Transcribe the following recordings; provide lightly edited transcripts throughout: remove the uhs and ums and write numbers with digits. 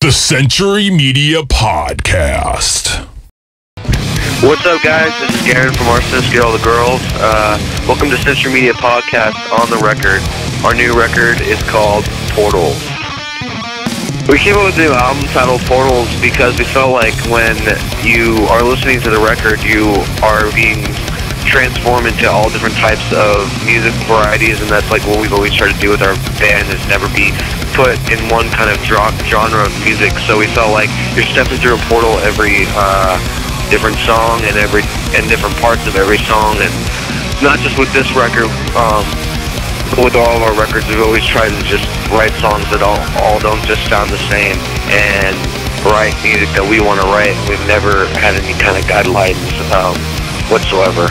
The Century Media Podcast. What's up, guys? This is Garin from Arsonists, Get All the Girls. Welcome to Century Media Podcast on the record. Our new record is called Portals. We came up with a new album titled Portals because we felt like when you are listening to the record, you are being transformed into all different types of music varieties, and that's like what we've always tried to do with our band, is never be put in one kind of genre of music. So we felt like you're stepping through a portal every different song and different parts of every song, and not just with this record, but with all of our records, we've always tried to just write songs that all don't just sound the same, and write music that we want to write. We've never had any kind of guidelines whatsoever.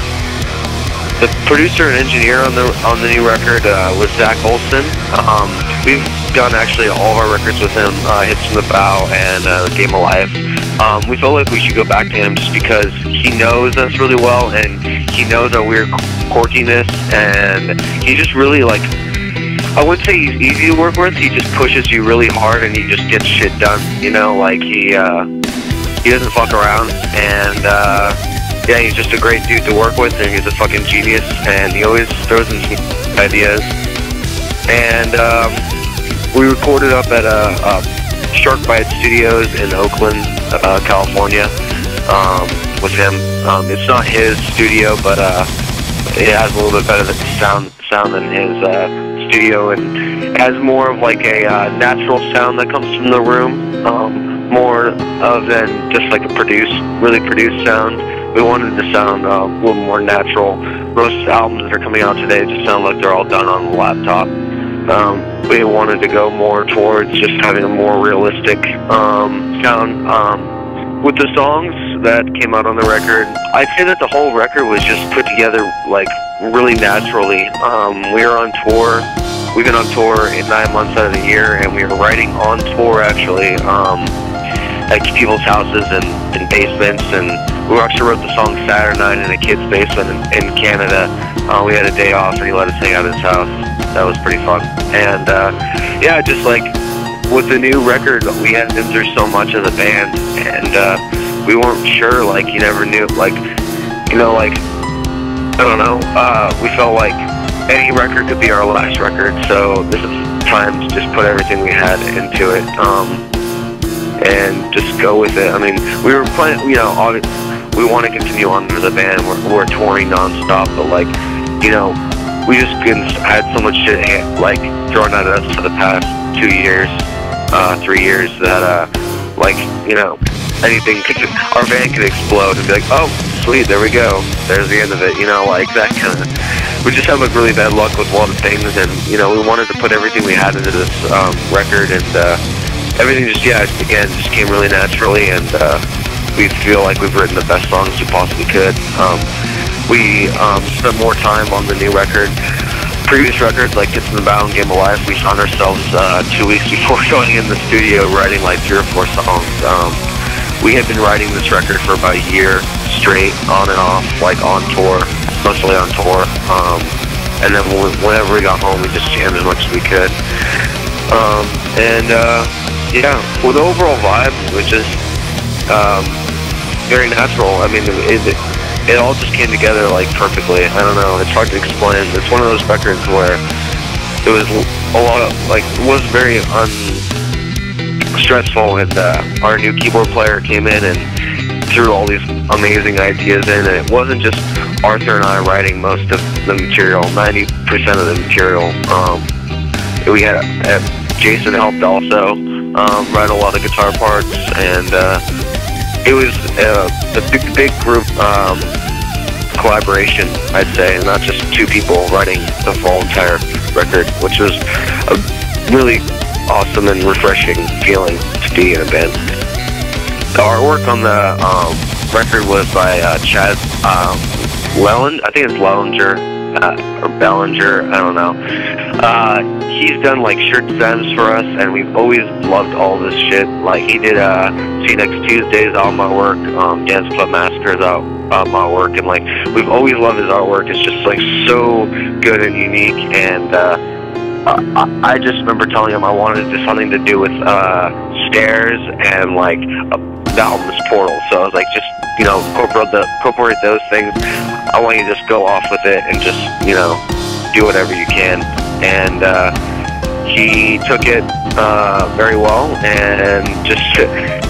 The producer and engineer on the new record was Zach Olson. We've done actually all of our records with him, Hits from the Bow and Game of Life. We felt like we should go back to him just because he knows us really well, and he knows our weird quirkiness, and he just really, like, I wouldn't say he's easy to work with, he just pushes you really hard and he just gets shit done, you know, like he doesn't fuck around, and yeah, he's just a great dude to work with, and he's a fucking genius, and he always throws in some ideas. And we recorded up at Shark Bite Studios in Oakland, California, with him. It's not his studio, but it has a little bit better sound than his studio, and it has more of like a natural sound that comes from the room, more of than just like a really produced sound. We wanted to sound a little more natural. Most albums that are coming out today just sound like they're all done on the laptop. We wanted to go more towards just having a more realistic sound with the songs that came out on the record. I'd say that the whole record was just put together like really naturally. We were on tour. We've been on tour in 9 months out of the year, and we were writing on tour actually, at people's houses and in basements, and we actually wrote the song Saturday Night in a kid's basement in Canada. We had a day off, and he let us hang out at his house. That was pretty fun. And yeah, just like with the new record, we had been through so much as a band, and we weren't sure, like, you never knew, like, you know, like, I don't know, we felt like any record could be our last record, so this is time to just put everything we had into it, and just go with it. I mean, we were playing, you know, we want to continue on with the band. We're touring nonstop, but like, you know, we just had so much shit like thrown at us for the past 2 years, 3 years that like, you know, anything our van could explode and be like, oh, sweet, there we go, there's the end of it, you know, like that kind of. We just had like really bad luck with a lot of things, and you know, we wanted to put everything we had into this record, and everything just, yeah, again, just came really naturally, and we feel like we've written the best songs we possibly could. We spent more time on the new record. Previous records, like Hits from the Bow and Game of Life, we found ourselves 2 weeks before going in the studio writing like 3 or 4 songs. We had been writing this record for about a year straight, on and off, like on tour, mostly on tour. And then whenever we got home, we just jammed as much as we could. Yeah, well, the overall vibe was just very natural. I mean, it all just came together like perfectly. I don't know, it's hard to explain. It's one of those records where it was a lot of, like, it was very stressful, and our new keyboard player came in and threw all these amazing ideas in, and it wasn't just Arthur and I writing most of the material, 90% of the material. We had Jason helped also write a lot of guitar parts, and it was a big group collaboration, I'd say, not just 2 people writing the full entire record, which was a really awesome and refreshing feeling to be in a band. The artwork on the record was by Chad Lellinger, I think it's Lellinger, or Bellinger, I don't know. He's done like shirt designs for us, and we've always loved all this shit. Like, he did See You Next Tuesday's all my work, Dance Club Massacre's all my work, and like, we've always loved his artwork. It's just like so good and unique, and I just remember telling him I wanted something to do with stairs and like the album's Portal. So I was like, just, you know, incorporate those things. I want you to just go off with it and just, you know, do whatever you can. And he took it very well, and just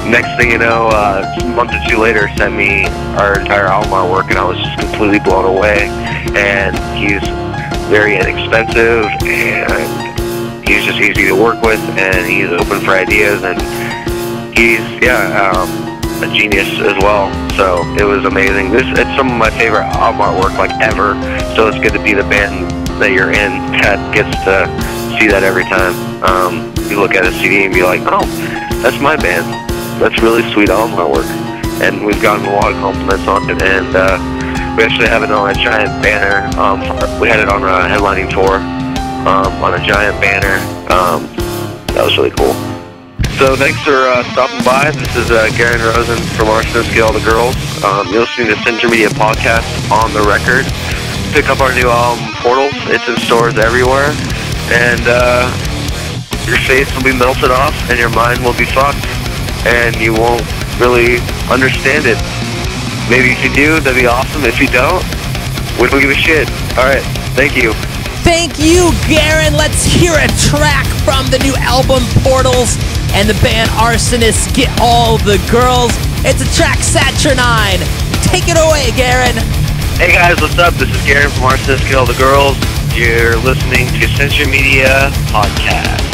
next thing you know, a month or two later, sent me our entire album artwork, and I was just completely blown away. And he's very inexpensive, and he's just easy to work with, and he's open for ideas, and he's a genius as well. So it was amazing. It's some of my favorite album artwork like ever. So it's good to be the band that you're in that gets to see that every time. You look at a CD and be like, oh, that's my band. That's really sweet album artwork. And we've gotten a lot of compliments on it, and we actually have it on a giant banner. We had it on a headlining tour on a giant banner. That was really cool. So thanks for stopping by. This is Garin Rosen from Arsonists, Get All the Girls. You're listening to Center Media Podcast on the record. Pick up our new album, Portals. It's in stores everywhere. And your face will be melted off, and your mind will be fucked. And you won't really understand it. Maybe if you do, that'd be awesome. If you don't, we don't give a shit. Alright, thank you. Thank you, Garin. Let's hear a track from the new album, Portals, and the band Arsonists, Get All the Girls. It's a track, Saturnine. Take it away, Garin. Hey guys, what's up? This is Garin from Arsonists, Get All the Girls. You're listening to Century Media Podcast.